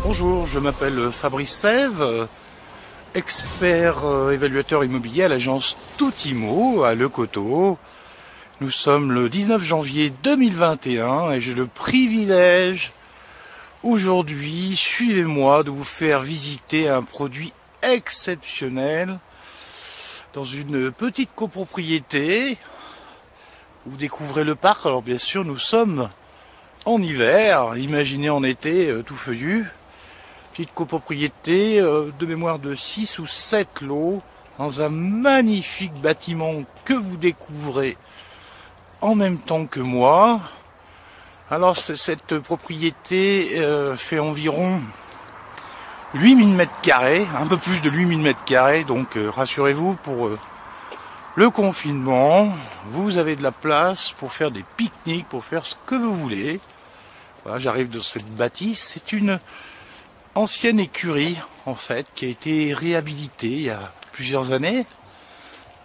Bonjour, je m'appelle Fabrice Sève, expert évaluateur immobilier à l'agence Toutimo à Le Coteau. Nous sommes le 19 janvier 2021 et j'ai le privilège aujourd'hui, suivez-moi, de vous faire visiter un produit exceptionnel dans une petite copropriété. Vous découvrez le parc. Alors bien sûr, nous sommes en hiver, imaginez en été tout feuillu. Petite copropriété de mémoire de 6 ou 7 lots dans un magnifique bâtiment que vous découvrez en même temps que moi. Alors cette propriété fait environ 8000 mètres carrés, un peu plus de 8000 mètres carrés, donc rassurez-vous, pour le confinement, vous avez de la place pour faire des pique-niques, pour faire ce que vous voulez. Voilà, j'arrive dans cette bâtisse, c'est une ancienne écurie en fait qui a été réhabilitée il y a plusieurs années.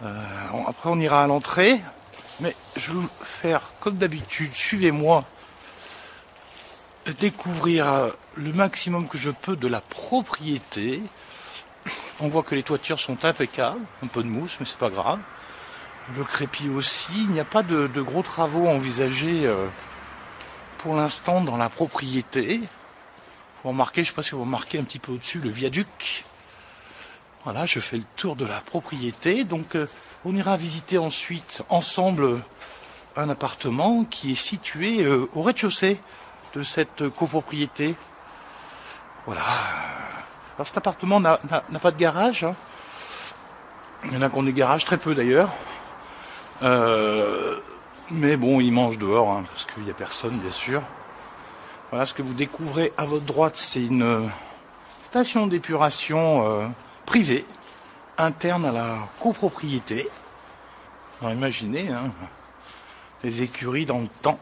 Après on ira à l'entrée, mais je vais vous faire comme d'habitude, suivez-moi, découvrir le maximum que je peux de la propriété. On voit que les toitures sont impeccables, un peu de mousse mais c'est pas grave. Le crépi aussi, il n'y a pas de gros travaux envisagés pour l'instant dans la propriété. Vous remarquez, je ne sais pas si vous remarquez un petit peu au-dessus le viaduc. Voilà, je fais le tour de la propriété. Donc on ira visiter ensuite ensemble un appartement qui est situé au rez-de-chaussée de cette copropriété. Voilà. Alors cet appartement n'a pas de garage. Hein. Il y en a qui ont des garages, très peu d'ailleurs. Mais bon, ils mangent dehors, hein, parce qu'il n'y a personne bien sûr. Voilà, ce que vous découvrez à votre droite, c'est une station d'épuration privée, interne à la copropriété. Alors imaginez, hein, les écuries dans le temps.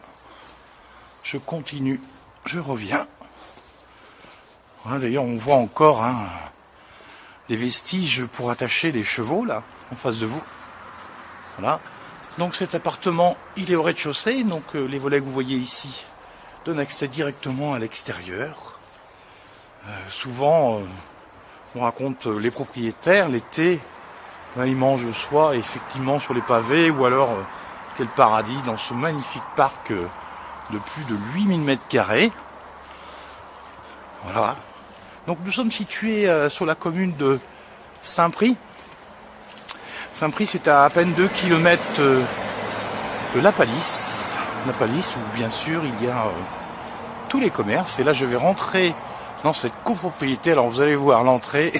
Je continue, je reviens. Voilà, d'ailleurs, on voit encore des vestiges pour attacher les chevaux, là, en face de vous. Voilà. Donc cet appartement, il est au rez-de-chaussée, donc les volets que vous voyez ici donne accès directement à l'extérieur. Souvent, on raconte les propriétaires, l'été, ils mangent soit effectivement sur les pavés, ou alors, quel paradis, dans ce magnifique parc de plus de 8000 mètres carrés. Voilà. Donc nous sommes situés sur la commune de Saint-Prix. Saint-Prix, c'est à peine 2 km de La Palisse. La Palisse, où bien sûr il y a tous les commerces. Et là je vais rentrer dans cette copropriété. Alors vous allez voir l'entrée,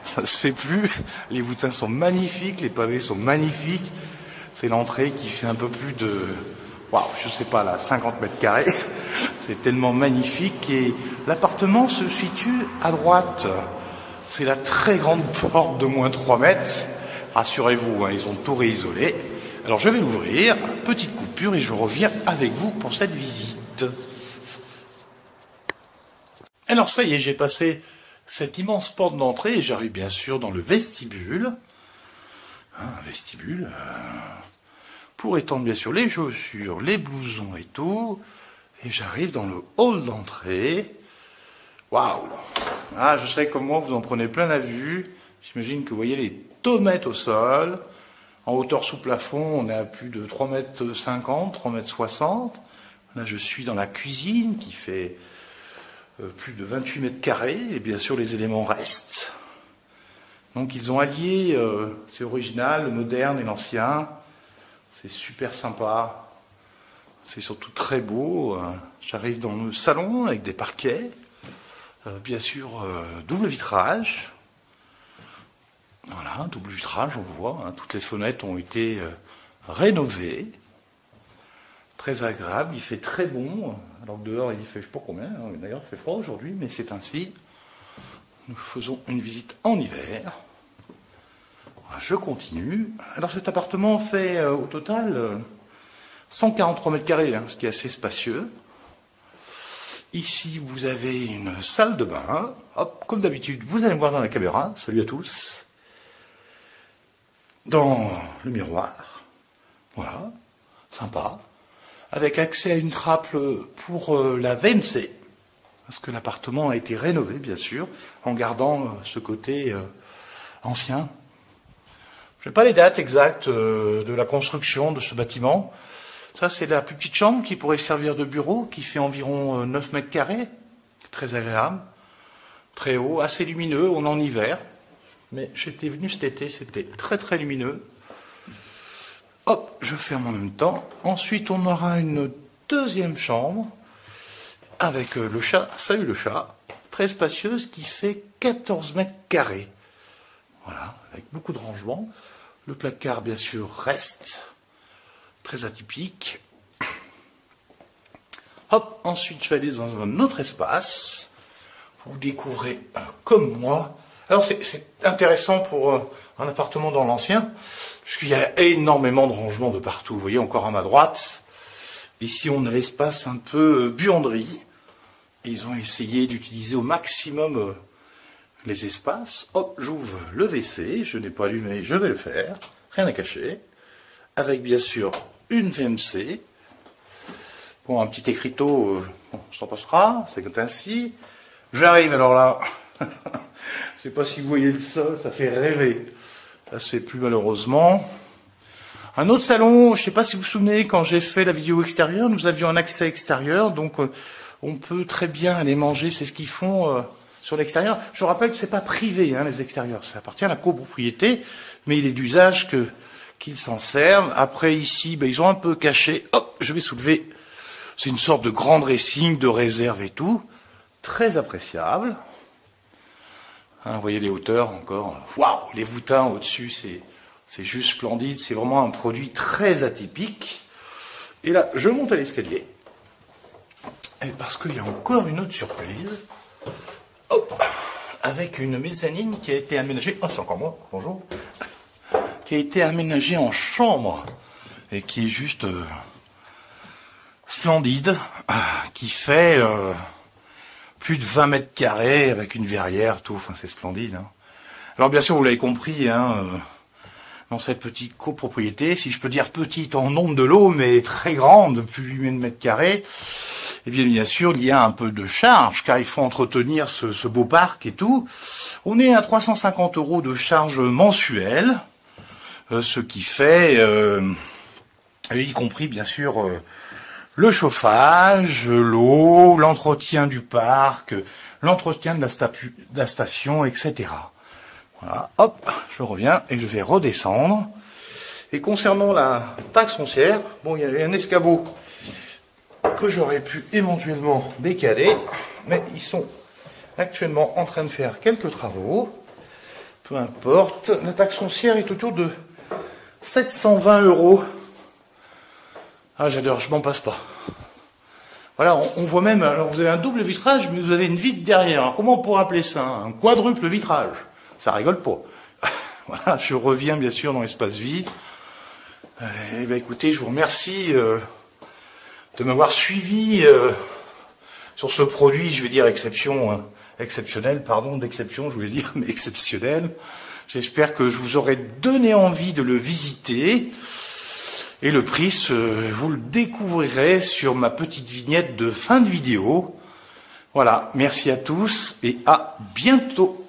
ça se fait plus. Les boutins sont magnifiques, les pavés sont magnifiques. C'est l'entrée qui fait un peu plus de, waouh, je sais pas là, 50 mètres carrés. C'est tellement magnifique. Et l'appartement se situe à droite. C'est la très grande porte de moins 3 mètres. Rassurez-vous, hein, ils ont tout réisolé. Alors je vais l'ouvrir, petite coupure, et je reviens avec vous pour cette visite. Alors ça y est, j'ai passé cette immense porte d'entrée et j'arrive bien sûr dans le vestibule. Un vestibule pour étendre bien sûr les chaussures, les blousons et tout. Et j'arrive dans le hall d'entrée. Waouh! Ah, je sais comme moi, vous en prenez plein la vue. J'imagine que vous voyez les tomates au sol. En hauteur sous plafond, on est à plus de 3,50 m, 3,60 m. Là, je suis dans la cuisine qui fait plus de 28 mètres carrés. Et bien sûr, les éléments restent. Donc, ils ont allié, c'est original, le moderne et l'ancien. C'est super sympa. C'est surtout très beau. J'arrive dans le salon avec des parquets. Bien sûr, double vitrage. Voilà, double vitrage, on voit, hein, toutes les fenêtres ont été rénovées. Très agréable, il fait très bon. Alors que dehors, il fait je sais pas combien, hein, d'ailleurs il fait froid aujourd'hui, mais c'est ainsi. Nous faisons une visite en hiver. Voilà, je continue. Alors cet appartement fait au total 143 mètres carrés, hein, ce qui est assez spacieux. Ici, vous avez une salle de bain. Hop, comme d'habitude, vous allez me voir dans la caméra. Salut à tous. Dans le miroir, voilà, sympa, avec accès à une trappe pour la VMC, parce que l'appartement a été rénové, bien sûr, en gardant ce côté ancien. Je n'ai pas les dates exactes de la construction de ce bâtiment. Ça, c'est la plus petite chambre qui pourrait servir de bureau, qui fait environ 9 mètres carrés. Très agréable, très haut, assez lumineux, on est en hiver. Mais j'étais venu cet été, c'était très très lumineux. Hop, je ferme en même temps. Ensuite, on aura une deuxième chambre avec le chat, salut le chat, très spacieuse, qui fait 14 mètres carrés. Voilà, avec beaucoup de rangements. Le placard, bien sûr, reste très atypique. Hop, ensuite, je vais aller dans un autre espace. Vous découvrez comme moi. Alors, c'est intéressant pour un appartement dans l'ancien, puisqu'il y a énormément de rangements de partout. Vous voyez, encore à ma droite. Ici, on a l'espace un peu buanderie. Ils ont essayé d'utiliser au maximum les espaces. Hop, j'ouvre le WC. Je n'ai pas allumé, je vais le faire. Rien à cacher. Avec, bien sûr, une VMC. Bon, un petit écriteau, bon, ça passera. C'est ainsi. J'arrive, alors là. Je ne sais pas si vous voyez le sol, ça fait rêver. Ça se fait plus malheureusement. Un autre salon, je ne sais pas si vous vous souvenez, quand j'ai fait la vidéo extérieure, nous avions un accès extérieur, donc on peut très bien aller manger, c'est ce qu'ils font sur l'extérieur. Je vous rappelle que c'est pas privé, hein, les extérieurs, ça appartient à la copropriété, mais il est d'usage qu'ils s'en servent. Après ici, ben, ils ont un peu caché, hop, je vais soulever, c'est une sorte de grand dressing, de réserve et tout, très appréciable. Hein, vous voyez les hauteurs encore, waouh, les voûtins au-dessus, c'est juste splendide, c'est vraiment un produit très atypique. Et là, je monte à l'escalier, et parce qu'il y a encore une autre surprise, hop, avec une mezzanine qui a été aménagée, oh c'est encore moi, bonjour, qui a été aménagée en chambre, et qui est juste splendide, qui fait plus de 20 mètres carrés, avec une verrière, tout, enfin c'est splendide. Hein. Alors bien sûr, vous l'avez compris, hein, dans cette petite copropriété, si je peux dire petite en nombre de lots, mais très grande, plus de 8 mètres carrés, et bien sûr, il y a un peu de charge, car il faut entretenir ce beau parc et tout. On est à 350 € de charge mensuelle, ce qui fait, y compris bien sûr, le chauffage, l'eau, l'entretien du parc, l'entretien de la station, etc. Voilà, hop, je reviens et je vais redescendre. Et concernant la taxe foncière, bon, il y avait un escabeau que j'aurais pu éventuellement décaler, mais ils sont actuellement en train de faire quelques travaux. Peu importe, la taxe foncière est autour de 720 €. Ah, j'adore, je m'en passe pas. Voilà, on voit même, alors vous avez un double vitrage, mais vous avez une vitre derrière. Alors, comment on pourrait appeler ça? Un quadruple vitrage. Ça rigole pas. Voilà, je reviens bien sûr dans l'espace vie. Eh bien écoutez, je vous remercie de m'avoir suivi sur ce produit, je vais dire exceptionnel, pardon, d'exception, je voulais dire, mais exceptionnel. J'espère que je vous aurai donné envie de le visiter. Et le prix, vous le découvrirez sur ma petite vignette de fin de vidéo. Voilà, merci à tous et à bientôt.